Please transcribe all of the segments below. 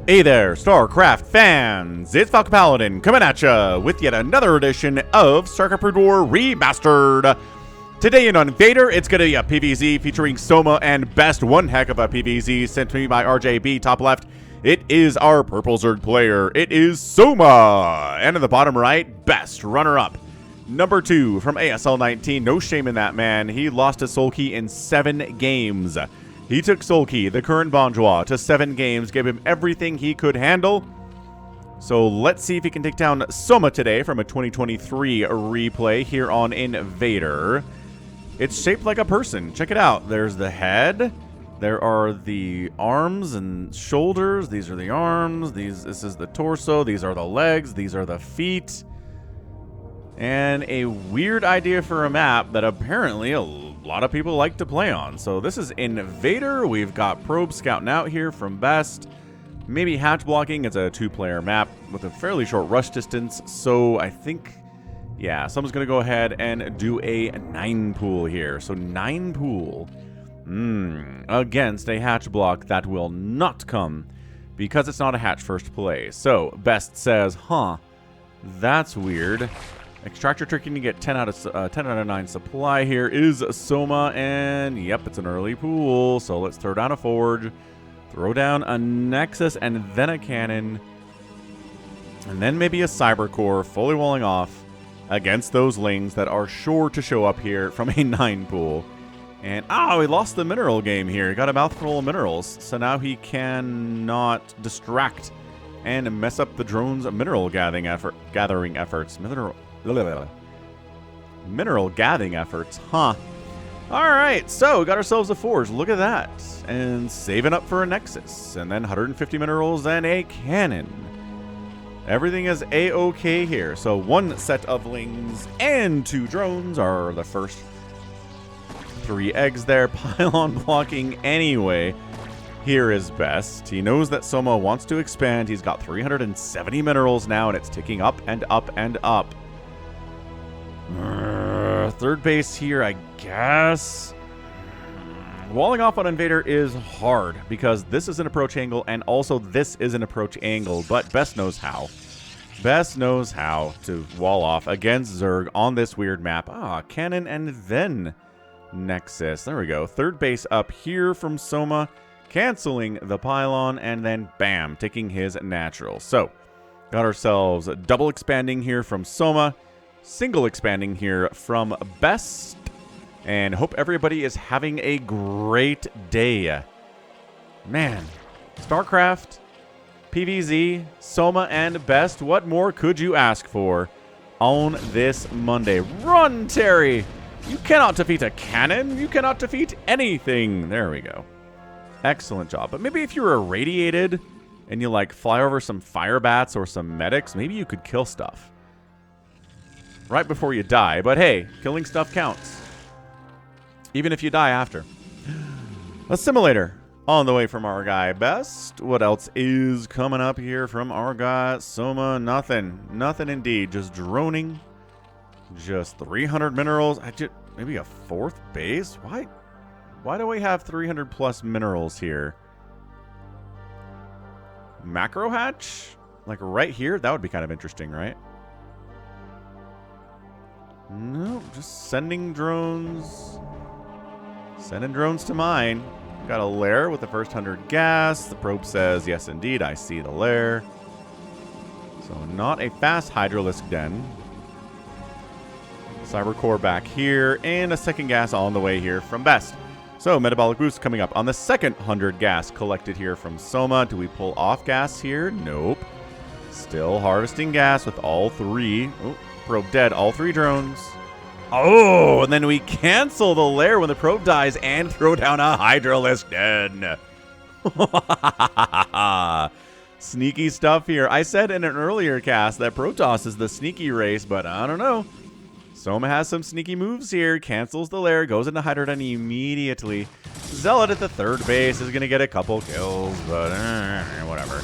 Hey there, StarCraft fans! It's Falcon Paladin coming at ya with yet another edition of StarCraft Brood War Remastered. Today in Invader, it's going to be a PvZ featuring Soma and Best, one heck of a PvZ sent to me by RJB, top left. It is our Purple Zerg player. It is Soma! And in the bottom right, Best, runner-up. Number 2 from ASL 19, no shame in that man. He lost his Soul Key in 7 games. He took Soul Key, the current Bonjour, to 7 games, gave him everything he could handle. So let's see if he can take down Soma today from a 2023 replay here on Invader. It's shaped like a person. Check it out. There's the head. There are the arms and shoulders. These are the arms. This is the torso. These are the legs. These are the feet. And a weird idea for a map that apparently a lot of people like to play on. So this is Invader. We've got Probe scouting out here from Best. Maybe hatch blocking. It's a 2-player map with a fairly short rush distance. So I think, yeah, someone's going to go ahead and do a 9 pool here. So 9 pool against a hatch block that will not come because it's not a hatch first play. So Best says, huh, that's weird. Extractor tricking to get 10 out of 9 supply here is Soma, and yep, it's an early pool. So let's throw down a Forge, throw down a Nexus, and then a Cannon, and then maybe a Cyber Core, fully walling off against those Lings that are sure to show up here from a 9 pool. And he lost the mineral game here. He got a mouthful of minerals, so now he cannot distract and mess up the drone's mineral gathering efforts. Mineral gathering efforts, huh? Alright, so we got ourselves a Forge. Look at that. And saving up for a Nexus. And then 150 minerals and a Cannon. Everything is A-OK here. So 1 set of Lings and 2 drones are the first 3 eggs there. Pylon blocking anyway. Here is Best. He knows that Soma wants to expand. He's got 370 minerals now, and it's ticking up and up and up. Third base here, I guess. Walling off on Invader is hard because this is an approach angle and also this is an approach angle, but Best knows how. Best knows how to wall off against Zerg on this weird map. Cannon and then Nexus. There we go. Third base up here from Soma, canceling the pylon, and then bam, taking his natural. So, got ourselves double expanding here from Soma, single expanding here from Best, and hope everybody is having a great day. Man, StarCraft, PvZ, Soma, and Best, what more could you ask for on this Monday? Run, Terry! You cannot defeat a cannon. You cannot defeat anything. There we go. Excellent job. But maybe if you were irradiated and you like fly over some fire bats or some medics, maybe you could kill stuff right before you die. But hey, killing stuff counts, even if you die after. A simulator on the way from our guy Best. What else is coming up here from our guy Soma? Nothing indeed. Just droning. Just 300 minerals. Maybe a 4th base. Why do we have 300 plus minerals here? Macro hatch, like right here. That would be kind of interesting, right? No, just sending drones. Sending drones to mine. Got a lair with the first 100 gas. The probe says, yes, indeed, I see the lair. So not a fast Hydralisk den. Cyber Core back here. And a second gas on the way here from Best. So metabolic boost coming up on the second 100 gas collected here from Soma. Do we pull off gas here? Nope. Still harvesting gas with all 3. Oh, probe dead. All 3 drones. Oh, and then we cancel the lair when the probe dies and throw down a Hydralisk den. Sneaky stuff here. I said in an earlier cast that Protoss is the sneaky race, but I don't know. Soma has some sneaky moves here. Cancels the lair, goes into Hydra den immediately. Zealot at the 3rd base is going to get a couple kills, but whatever.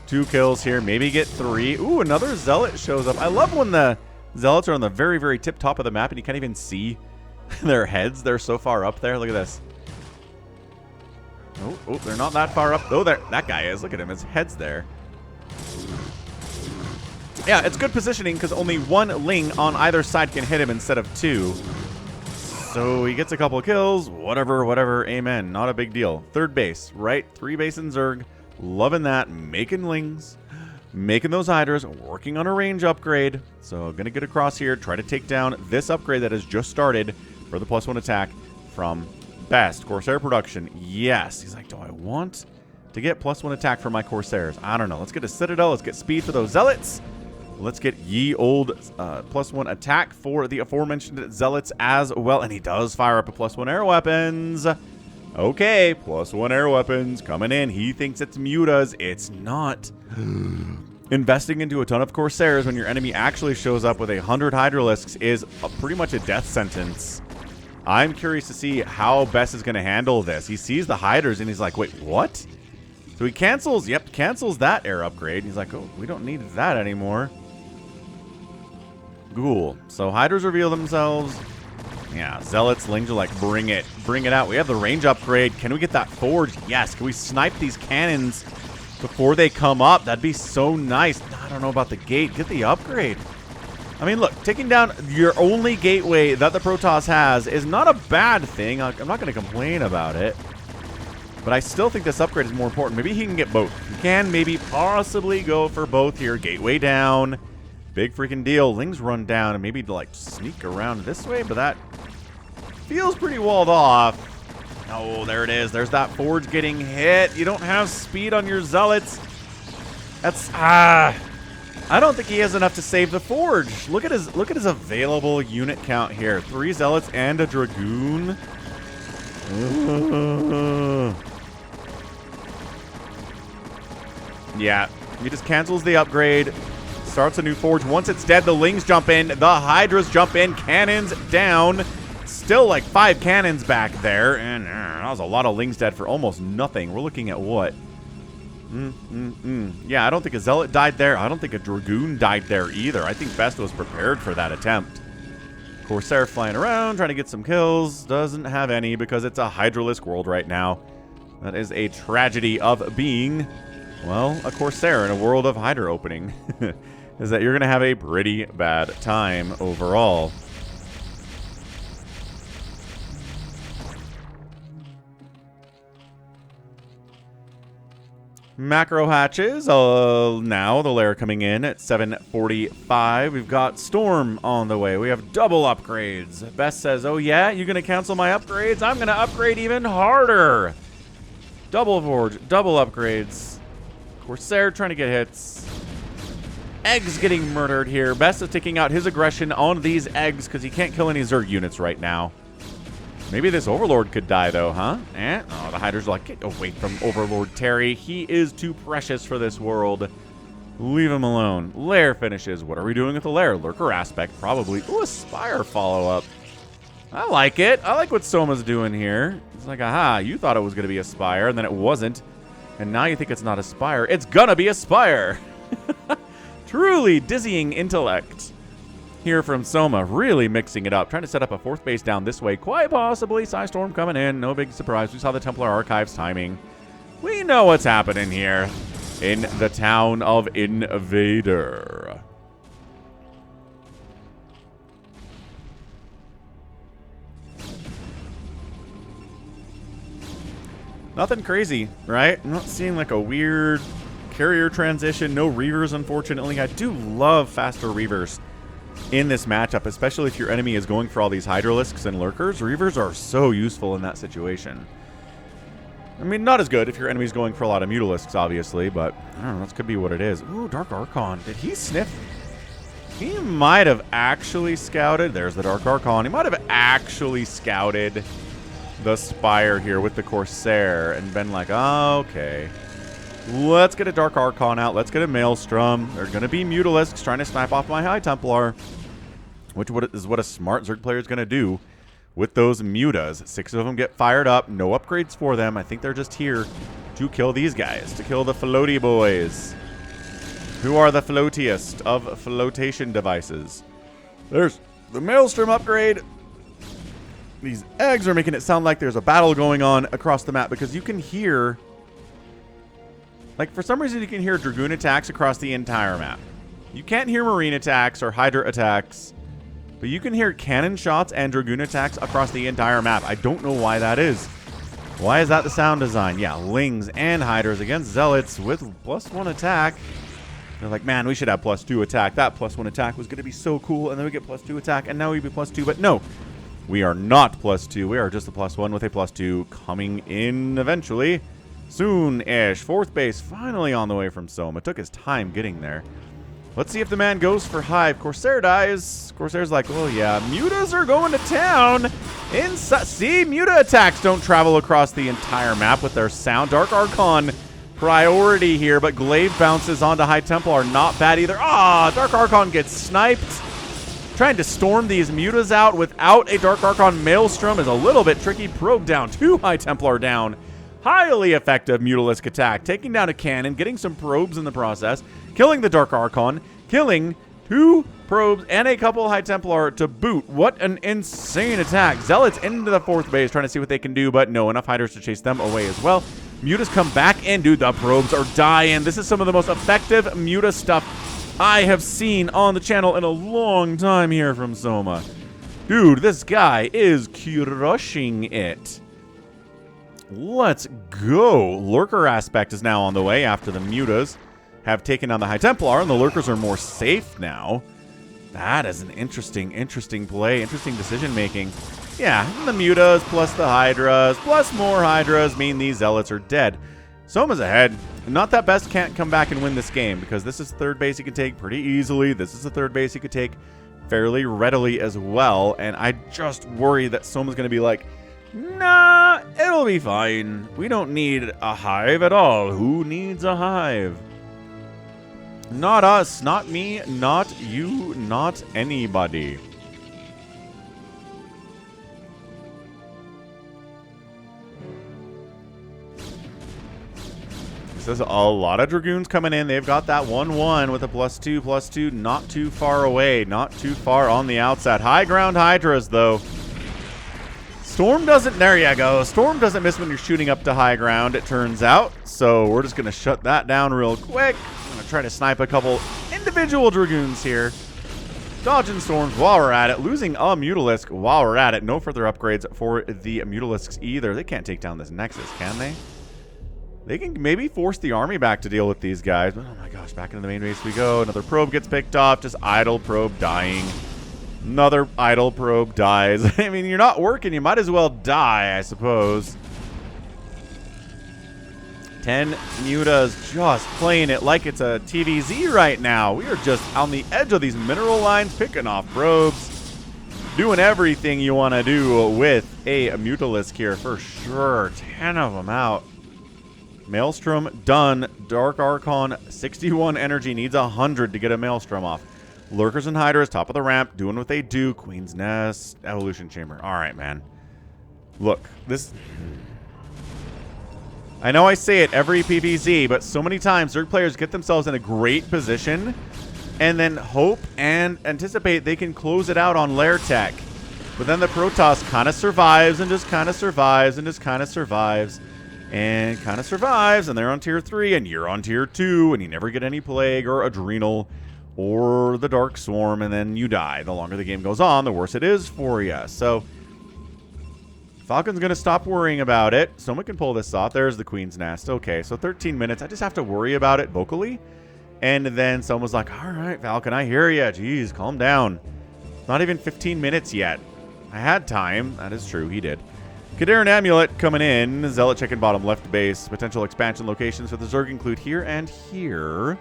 2 kills here, maybe get 3. Ooh, another Zealot shows up. I love when the Zealots are on the very, very tip top of the map and you can't even see their heads. They're so far up there. Look at this. Oh, they're not that far up. Oh, that guy is. Look at him. His head's there. Yeah, it's good positioning because only one Ling on either side can hit him instead of two. So he gets a couple kills. Whatever. Amen. Not a big deal. Third base, right? 3 base in Zerg. Loving that. Making Lings. Making those Hydras. Working on a range upgrade. So going to get across here. Try to take down this upgrade that has just started for the +1 attack from Best. Corsair production. Yes. He's like, do I want to get +1 attack for my Corsairs? I don't know. Let's get a Citadel. Let's get speed for those Zealots. Let's get ye old +1 attack for the aforementioned Zealots as well. And he does fire up a +1 air weapons. Okay, +1 air weapons coming in. He thinks it's mutas. It's not. Investing into a ton of Corsairs when your enemy actually shows up with 100 Hydralisks is pretty much a death sentence. I'm curious to see how Best is going to handle this. He sees the Hydras and he's like, wait, what? So he cancels that air upgrade. He's like, oh, we don't need that anymore. Cool. So Hydras reveal themselves. Yeah, Zealots, Lings are like, bring it out. We have the range upgrade. Can we get that Forge? Yes. Can we snipe these cannons before they come up? That'd be so nice. I don't know about the gate. Get the upgrade. I mean, look, taking down your only gateway that the Protoss has is not a bad thing. I'm not going to complain about it. But I still think this upgrade is more important. Maybe he can get both. He can maybe possibly go for both here. Gateway down. Big freaking deal. Lings run down and maybe like sneak around this way, but that feels pretty walled off. Oh, there it is. There's that Forge getting hit. You don't have speed on your Zealots. That's I don't think he has enough to save the Forge. Look at his available unit count here. 3 Zealots and a Dragoon. Yeah, he just cancels the upgrade. Starts a new Forge. Once it's dead, the Lings jump in. The Hydras jump in. Cannons down. Still like 5 cannons back there. And that was a lot of Lings dead for almost nothing. We're looking at what? Yeah, I don't think a Zealot died there. I don't think a Dragoon died there either. I think Best was prepared for that attempt. Corsair flying around, trying to get some kills. Doesn't have any because it's a Hydralisk world right now. That is a tragedy of being, well, a Corsair in a world of Hydra opening. Is that you're going to have a pretty bad time overall. Macro hatches. Now the lair coming in at 7:45. We've got Storm on the way. We have double upgrades. Best says, oh yeah, you're going to cancel my upgrades? I'm going to upgrade even harder. Double Forge, double upgrades. Corsair trying to get hits. Eggs getting murdered here. Best is taking out his aggression on these eggs because he can't kill any Zerg units right now. Maybe this Overlord could die, though, huh? Oh, the Hydras are like, get away from Overlord Terry. He is too precious for this world. Leave him alone. Lair finishes. What are we doing with the Lair? Lurker aspect, probably. Ooh, a Spire follow-up. I like it. I like what Soma's doing here. It's like, aha, you thought it was going to be a Spire, and then it wasn't. And now you think it's not a Spire. It's going to be a Spire. Truly dizzying intellect. Here from Soma, really mixing it up. Trying to set up a 4th base down this way. Quite possibly. Psystorm coming in. No big surprise. We saw the Templar Archives timing. We know what's happening here in the town of Invader. Nothing crazy, right? I'm not seeing like a weird carrier transition. No Reavers, unfortunately. I do love faster Reavers in this matchup, especially if your enemy is going for all these Hydralisks and Lurkers. Reavers are so useful in that situation. I mean, not as good if your enemy's going for a lot of Mutalisks, obviously, but I don't know, that could be what it is. Ooh, Dark Archon. Did he sniff? He might have actually scouted. There's the Dark Archon. He might have actually scouted the Spire here with the Corsair and been like, oh, okay. Let's get a Dark Archon out. Let's get a Maelstrom. They're going to be Mutalisks trying to snipe off my High Templar, which is what a smart Zerg player is going to do with those Mutas. 6 of them get fired up. No upgrades for them. I think they're just here to kill these guys, to kill the floaty boys, who are the floatiest of flotation devices. There's the Maelstrom upgrade. These eggs are making it sound like there's a battle going on across the map because you can hear... Like, for some reason, you can hear Dragoon attacks across the entire map. You can't hear Marine attacks or Hydra attacks, but you can hear cannon shots and Dragoon attacks across the entire map. I don't know why that is. Why is that the sound design? Yeah, Lings and Hydras against Zealots with +1 attack. They're like, man, we should have +2 attack. That +1 attack was going to be so cool, and then we get +2 attack, and now we be +2. But no, we are not +2. We are just a +1 with a +2 coming in eventually. Soon-ish. 4th base finally on the way from Soma. Took his time getting there. Let's see if the man goes for Hive. Corsair dies. Corsair's like, oh yeah, Mutas are going to town. See, Muta attacks don't travel across the entire map with their sound. Dark Archon priority here, but Glaive bounces onto High Templar. Not bad either. Ah, Dark Archon gets sniped. Trying to storm these Mutas out without a Dark Archon Maelstrom is a little bit tricky. Probe down. 2 High Templar down. Highly effective Mutalisk attack. Taking down a cannon, getting some probes in the process, killing the Dark Archon, killing 2 probes and a couple High Templar to boot. What an insane attack. Zealots into the 4th base trying to see what they can do, but no, enough Hydras to chase them away as well. Mutas come back in. Dude, the probes are dying. This is some of the most effective Muta stuff I have seen on the channel in a long time here from Soma. Dude, this guy is crushing it. Let's go. Lurker aspect is now on the way after the Mutas have taken down the High Templar, and the Lurkers are more safe now. That is an interesting play, interesting decision-making. Yeah, the Mutas plus the Hydras plus more Hydras mean these Zealots are dead. Soma's ahead. Not that Best can't come back and win this game, because this is 3rd base he can take pretty easily. This is the 3rd base he could take fairly readily as well, and I just worry that Soma's going to be like, nah, it'll be fine. We don't need a Hive at all. Who needs a Hive? Not us, not me, not you, not anybody. This is a lot of Dragoons coming in. They've got that 1-1 with a +2/+2. Not too far away. Not too far on the outside. High ground Hydras, though. Storm doesn't... There you go. Storm doesn't miss when you're shooting up to high ground, it turns out. So we're just going to shut that down real quick. I'm going to try to snipe a couple individual Dragoons here. Dodging Storms while we're at it. Losing a Mutalisk while we're at it. No further upgrades for the Mutalisks either. They can't take down this Nexus, can they? They can maybe force the army back to deal with these guys. But oh my gosh, back into the main base we go. Another probe gets picked off. Just idle probe dying. Another idle probe dies. I mean, you're not working. You might as well die, I suppose. 10 Mutas just playing it like it's a TVZ right now. We are just on the edge of these mineral lines, picking off probes. Doing everything you want to do with a Mutalisk here for sure. 10 of them out. Maelstrom done. Dark Archon, 61 energy, needs 100 to get a Maelstrom off. Lurkers and Hydras, top of the ramp, doing what they do. Queen's Nest, Evolution Chamber. All right, man. Look, this... I know I say it every PvZ, but so many times Zerg players get themselves in a great position and then hope and anticipate they can close it out on Lair Tech. But then the Protoss kind of survives and just kind of survives and just kind of survives. And kind of survives, and they're on tier 3, and you're on tier 2, and you never get any Plague or Adrenal or the Dark Swarm, and then you die. The longer the game goes on, the worse it is for you. So, Falcon's going to stop worrying about it. Soma can pull this off. There's the Queen's Nest. Okay, so 13 minutes. I just have to worry about it vocally. And then Soma's like, all right, Falcon, I hear you. Jeez, calm down. Not even 15 minutes yet. I had time. That is true. He did. Kadarin Amulet coming in. Zealot checking bottom left base. Potential expansion locations for the Zerg include here and here.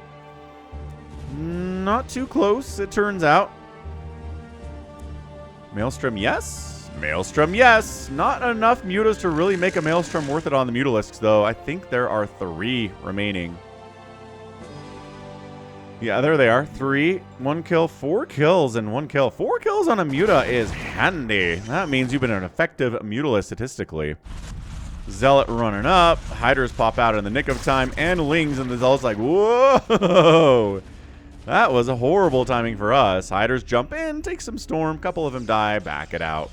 Not too close, it turns out. Maelstrom, yes. Maelstrom, yes. Not enough Mutas to really make a Maelstrom worth it on the Mutalisks, though. I think there are 3 remaining. Yeah, there they are. 3, 1 kill, 4 kills, and 1 kill. 4 kills on a Muta is handy. That means you've been an effective Mutalist statistically. Zealot running up. Hydras pop out in the nick of time, and Lings, and the Zealot's like, whoa! That was a horrible timing for us. Hydras jump in, take some Storm. Couple of them die, back it out.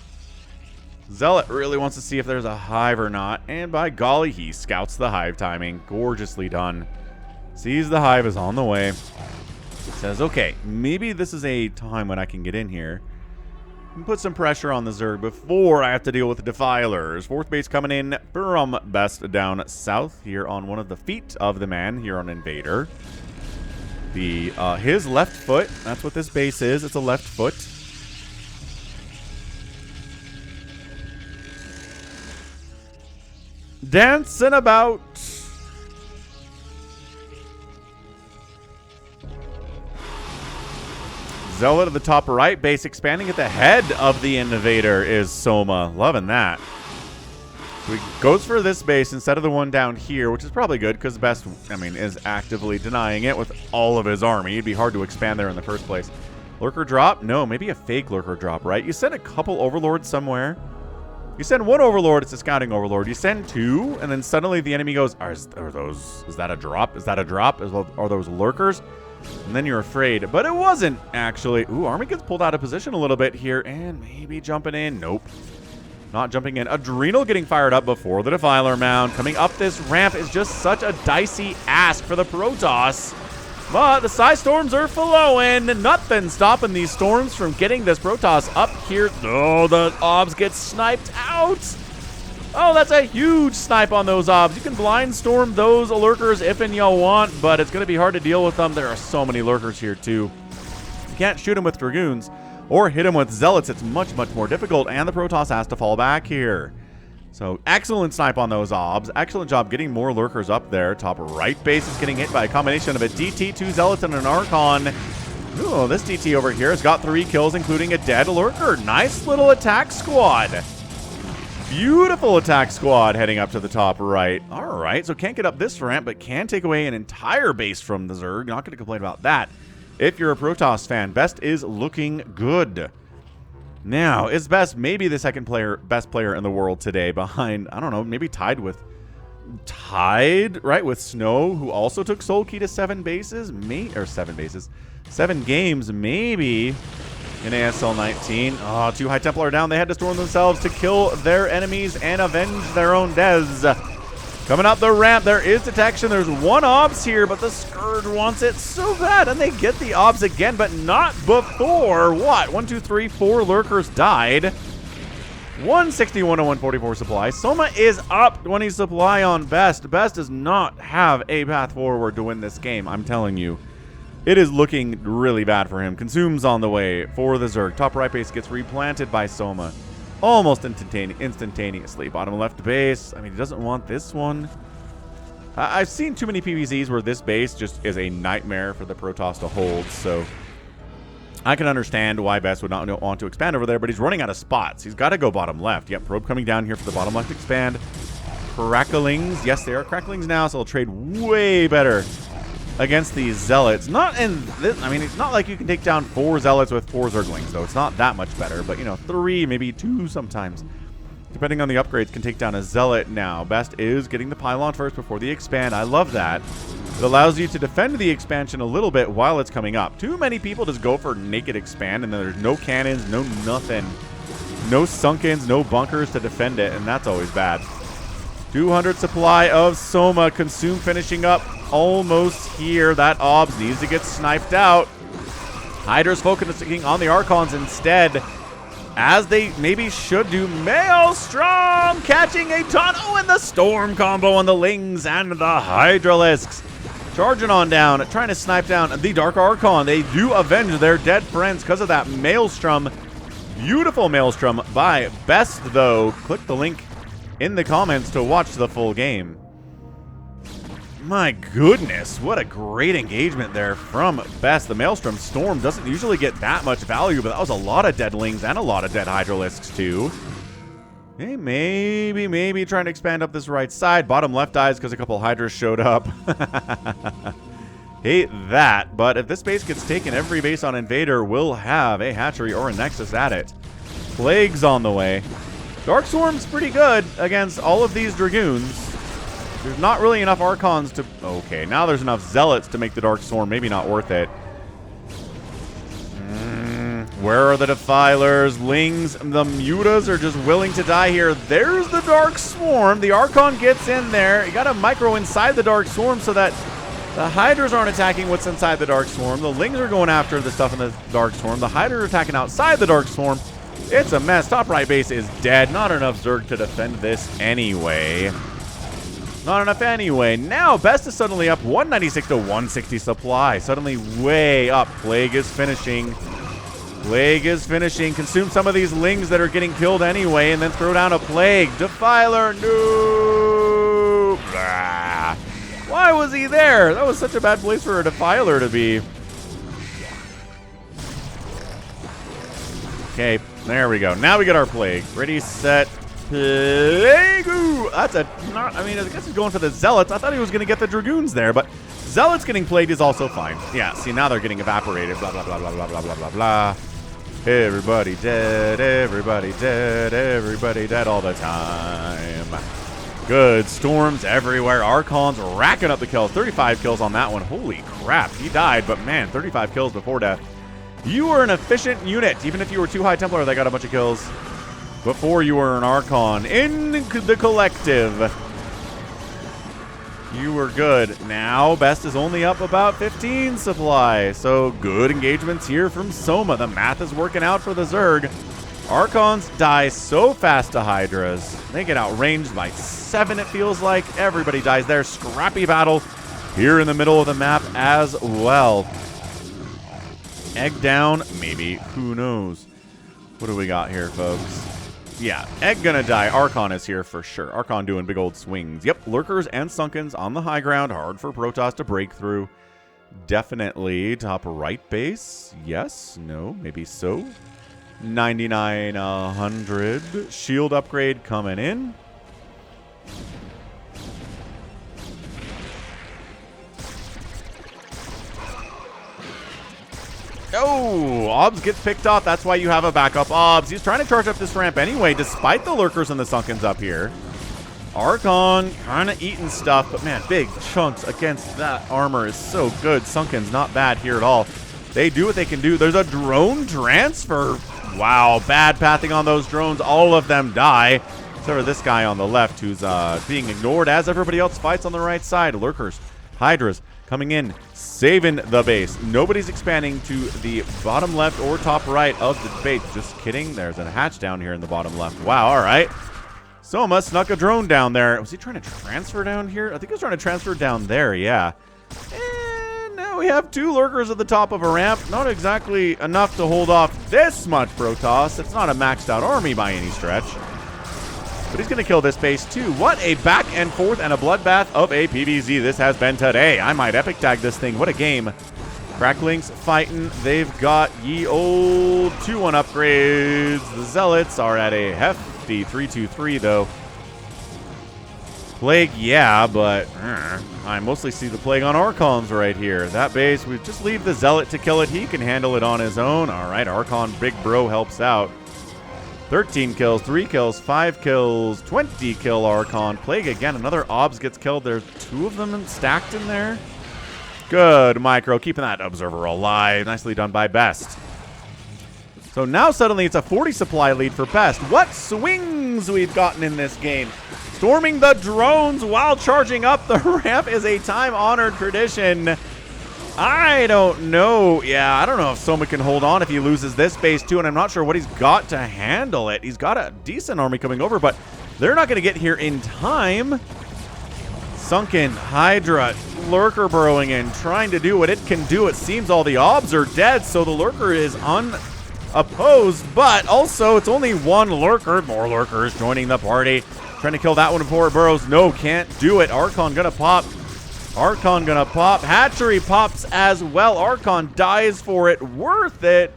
Zealot really wants to see if there's a hive or not. And by golly, he scouts the hive timing. Gorgeously done. Sees the hive is on the way. Says, okay, maybe this is a time when I can get in here and put some pressure on the Zerg before I have to deal with the Defilers. Fourth base coming in from Best down south here on one of the feet of the man here on Invader. His left foot, that's what this base is. It's a left foot. Dancing about. Zealot at the top right base, expanding at the head of the Invader is Soma. Loving that. So he goes for this base instead of the one down here, which is probably good because Best, I mean, is actively denying it with all of his army. It'd be hard to expand there in the first place. Lurker drop? No, maybe a fake lurker drop, right? You send a couple overlords somewhere. You send one overlord, it's a scouting overlord. You send two, and then suddenly the enemy goes, is that a drop? Is that a drop? Are those lurkers? And then you're afraid. But it wasn't, actually. Ooh, army gets pulled out of position a little bit here, and maybe jumping in. Nope. Not jumping in. Adrenal getting fired up before the Defiler Mound. Coming up this ramp is just such a dicey ask for the Protoss. But the Psy Storms are flowing. Nothing stopping these storms from getting this Protoss up here. Oh, the Obs get sniped out. Oh, that's a huge snipe on those Obs. You can blind storm those lurkers if and you want, but it's going to be hard to deal with them. There are so many lurkers here, too. You can't shoot them with Dragoons or hit them with Zealots. It's much, much more difficult, and the Protoss has to fall back here. So, excellent snipe on those Obs. Excellent job getting more lurkers up there. Top right base is getting hit by a combination of a DT, 2 Zealots, and an Archon. Ooh, this DT over here has got 3 kills, including a dead lurker. Nice little attack squad. Beautiful attack squad heading up to the top right. All right, so can't get up this ramp, but can take away an entire base from the Zerg. Not going to complain about that. If you're a Protoss fan, Best is looking good. Now, is Best maybe the second best player in the world today behind, I don't know, maybe tied with Snow, who also took Soul Key to 7 bases? 7 games, maybe, in ASL 19. Oh, 2 High Templar down. They had to storm themselves to kill their enemies and avenge their own deaths. Coming up the ramp, there is detection. There's 1 Obs here, but the Scourge wants it so bad, and they get the Obs again, but not before, what? 1, 2, 3, 4 lurkers died. 161 to 144 supply. Soma is up 20 supply on Best. Best does not have a path forward to win this game, I'm telling you. It is looking really bad for him. Consumes on the way for the Zerg. Top right base gets replanted by Soma almost instantaneously. Bottom left base, I mean, he doesn't want this one. I've seen too many PvZs where this base just is a nightmare for the Protoss to hold, so I can understand why Best would not want to expand over there, but he's running out of spots. He's got to go bottom left. Yep, probe coming down here for the bottom left expand. Cracklings. Yes, they are cracklings now, so they'll trade way better against these Zealots. Not in this, I mean, it's not like you can take down 4 Zealots with 4 Zerglings, though. It's not that much better, but, you know, 3, maybe 2 sometimes. Depending on the upgrades, can take down a Zealot now. Best is getting the pylon first before the expand. I love that. It allows you to defend the expansion a little bit while it's coming up. Too many people just go for naked expand, and then there's no cannons, no nothing. No sunkens, no bunkers to defend it, and that's always bad. 200 supply of Soma. Consume finishing up almost here. That Obs needs to get sniped out. Hydra's focusing on the Archons instead, as they maybe should do. Maelstrom catching a ton. Oh, and the Storm combo on the Lings and the Hydralisks. Charging on down, trying to snipe down the Dark Archon. They do avenge their dead friends because of that Maelstrom. Beautiful Maelstrom by Best, though. Click the link in the comments to watch the full game. My goodness, what a great engagement there from Best. The Maelstrom Storm doesn't usually get that much value, but that was a lot of dead Lings and a lot of dead Hydralisks too. Okay, maybe trying to expand up this right side. Bottom left dies because a couple Hydras showed up. Hate that, but if this base gets taken, every base on Invader will have a hatchery or a Nexus at it. Plague's on the way. Dark Swarm's pretty good against all of these Dragoons. There's not really enough Archons to... Okay, now there's enough Zealots to make the Dark Swarm maybe not worth it. Where are the Defilers? Lings, the Mutas are just willing to die here. There's the Dark Swarm. The Archon gets in there. You got a micro inside the Dark Swarm so that the Hydras aren't attacking what's inside the Dark Swarm. The Lings are going after the stuff in the Dark Swarm. The Hydras are attacking outside the Dark Swarm. It's a mess. Top right base is dead. Not enough Zerg to defend this anyway. Not enough anyway. Now, Best is suddenly up 196 to 160 supply. Suddenly way up. Plague is finishing. Plague is finishing. Consume some of these Lings that are getting killed anyway, and then throw down a Plague. Defiler, no! Blah. Why was he there? That was such a bad place for a Defiler to be. Okay, there we go. Now we get our Plague. Ready, set, Plague. Ooh, that's a not. I mean, I guess he's going for the Zealots. I thought he was going to get the Dragoons there, but Zealots getting Plagued is also fine. Yeah, see, now they're getting evaporated. Blah, blah, blah, blah, blah, blah, blah, blah, blah. Everybody dead, everybody dead, everybody dead all the time. Good. Storms everywhere. Archon's racking up the kills. 35 kills on that one. Holy crap. He died, but man, 35 kills before death. You were an efficient unit. Even if you were 2 High Templar, they got a bunch of kills before you were an Archon. In the collective, you were good. Now, Best is only up about 15 supply. So, good engagements here from Soma. The math is working out for the Zerg. Archons die so fast to Hydras. They get outranged by 7, it feels like. Everybody dies there. Scrappy battle here in the middle of the map as well. Egg down, maybe. Who knows? What do we got here, folks? Yeah, Egg gonna die. Archon is here for sure. Archon doing big old swings. Yep, Lurkers and Sunkens on the high ground. Hard for Protoss to break through. Definitely top right base. Yes, no, maybe so. 99, 100. Shield upgrade coming in. Oh, Obs gets picked off. That's why you have a backup Obs. He's trying to charge up this ramp anyway, despite the Lurkers and the Sunkens up here. Archon kind of eating stuff, but man, big chunks against that armor is so good. Sunken's not bad here at all. They do what they can do. There's a drone transfer. Wow, bad pathing on those drones. All of them die. Except for this guy on the left who's being ignored as everybody else fights on the right side. Lurkers, Hydras coming in, saving the base. Nobody's expanding to the bottom left or top right of the base. Just kidding. There's a hatch down here in the bottom left. Wow, all right. Soma snuck a drone down there. Was he trying to transfer down here? I think he was trying to transfer down there, yeah. And now we have 2 Lurkers at the top of a ramp. Not exactly enough to hold off this much Protoss. It's not a maxed out army by any stretch. But he's going to kill this base too. What a back and forth and a bloodbath of a PvZ this has been today. I might epic tag this thing. What a game. Cracklings fighting. They've got ye old 2-1 upgrades. The Zealots are at a hefty 3-2-3 though. Plague, yeah, but I mostly see the Plague on Archons right here. That base, we just leave the Zealot to kill it. He can handle it on his own. All right, Archon Big Bro helps out. 13 kills, 3 kills, 5 kills, 20 kill Archon. Plague again, another Obs gets killed. There's 2 of them stacked in there. Good micro, keeping that Observer alive. Nicely done by Best. So now suddenly it's a 40 supply lead for Best. What swings we've gotten in this game. Storming the drones while charging up the ramp is a time-honored tradition. I don't know. Yeah, I don't know if Soma can hold on if he loses this base too, and I'm not sure what he's got to handle it. He's got a decent army coming over, but they're not going to get here in time. Sunken, Hydra, Lurker burrowing in, trying to do what it can do. It seems all the Obs are dead, so the Lurker is unopposed, but also it's only 1 Lurker. More Lurkers joining the party. Trying to kill that one before it burrows. No, can't do it. Archon gonna pop. Archon gonna pop. Hatchery pops as well. Archon dies for it. Worth it.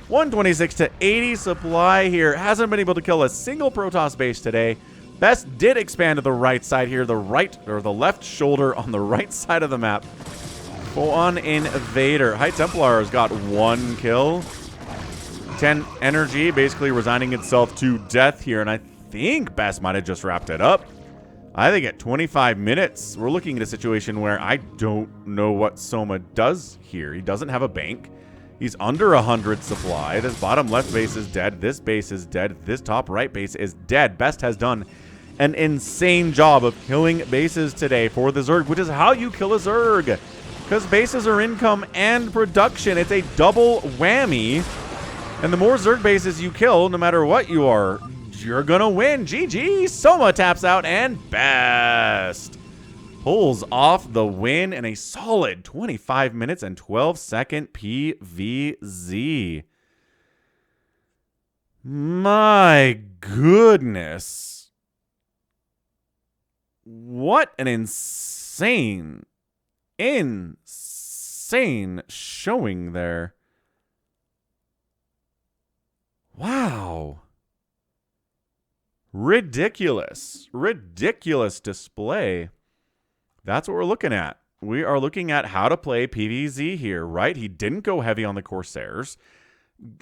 126 to 80 supply here. Hasn't been able to kill a single Protoss base today. Best did expand to the right side here. The right, or the left shoulder on the right side of the map. Full on Invader. High Templar has got 1 kill. 10 energy, basically resigning itself to death here. And I think Best might have just wrapped it up. I think at 25 minutes, we're looking at a situation where I don't know what Soma does here. He doesn't have a bank. He's under 100 supply. This bottom left base is dead. This base is dead. This top right base is dead. Best has done an insane job of killing bases today for the Zerg, which is how you kill a Zerg. Because bases are income and production. It's a double whammy. And the more Zerg bases you kill, no matter what you are, you're going to win. GG. Soma taps out and Best pulls off the win in a solid 25 minutes and 12-second PVZ. My goodness. What an insane showing there. Wow. Ridiculous display. That's what we're looking at. We are looking at how to play PvZ here, right? He didn't go heavy on the Corsairs.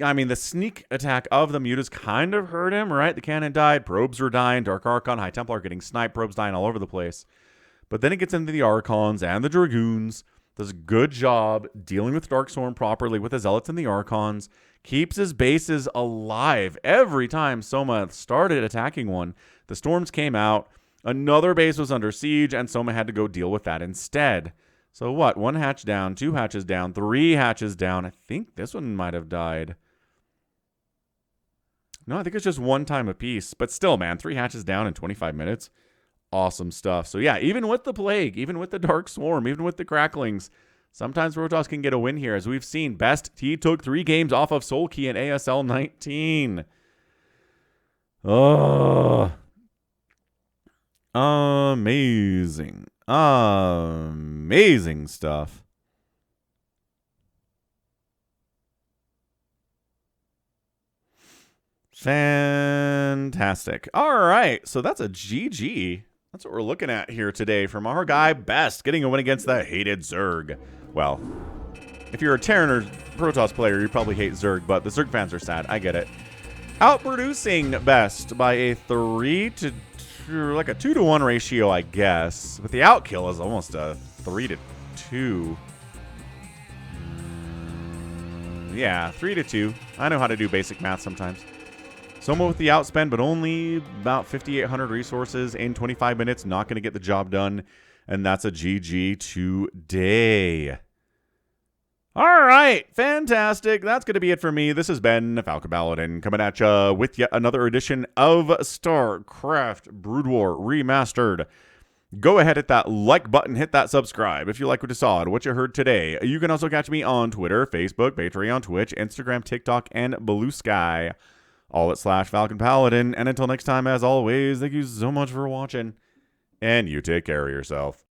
I mean, the sneak attack of the Mutas kind of hurt him, right? The cannon died, probes were dying, Dark Archon, High Templar getting sniped, probes dying all over the place. But then it gets into the Archons and the Dragoons. Does a good job dealing with Darkstorm properly with the Zealots and the Archons. Keeps his bases alive. Every time Soma started attacking one, the Storms came out. Another base was under siege, and Soma had to go deal with that instead. So what? 1 hatch down, 2 hatches down, 3 hatches down. I think this one might have died. No, I think it's just 1 time apiece. But still, man, 3 hatches down in 25 minutes. Awesome stuff. So yeah, even with the Plague, even with the Dark Swarm, even with the Cracklings, sometimes Protoss can get a win here. As we've seen, Best, he took 3 games off of Soul Key in ASL 19. Oh, amazing stuff. Fantastic. All right, so that's a GG. That's what we're looking at here today from our guy Best, getting a win against the hated Zerg. Well, if you're a Terran or Protoss player, you probably hate Zerg, but the Zerg fans are sad. I get it. Outproducing Best by a 2-to-1 ratio, I guess. But the outkill is almost a 3-to-2. Yeah, 3-to-2. I know how to do basic math sometimes. Soma with the outspend, but only about 5,800 resources in 25 minutes. Not going to get the job done. And that's a GG today. All right. Fantastic. That's going to be it for me. This has been Falcon Paladin coming at you with yet another edition of StarCraft Brood War Remastered. Go ahead, hit that like button, hit that subscribe if you like what you saw and what you heard today. You can also catch me on Twitter, Facebook, Patreon, Twitch, Instagram, TikTok, and Blue Sky. All at /Falcon Paladin. And until next time, as always, thank you so much for watching. And you take care of yourself.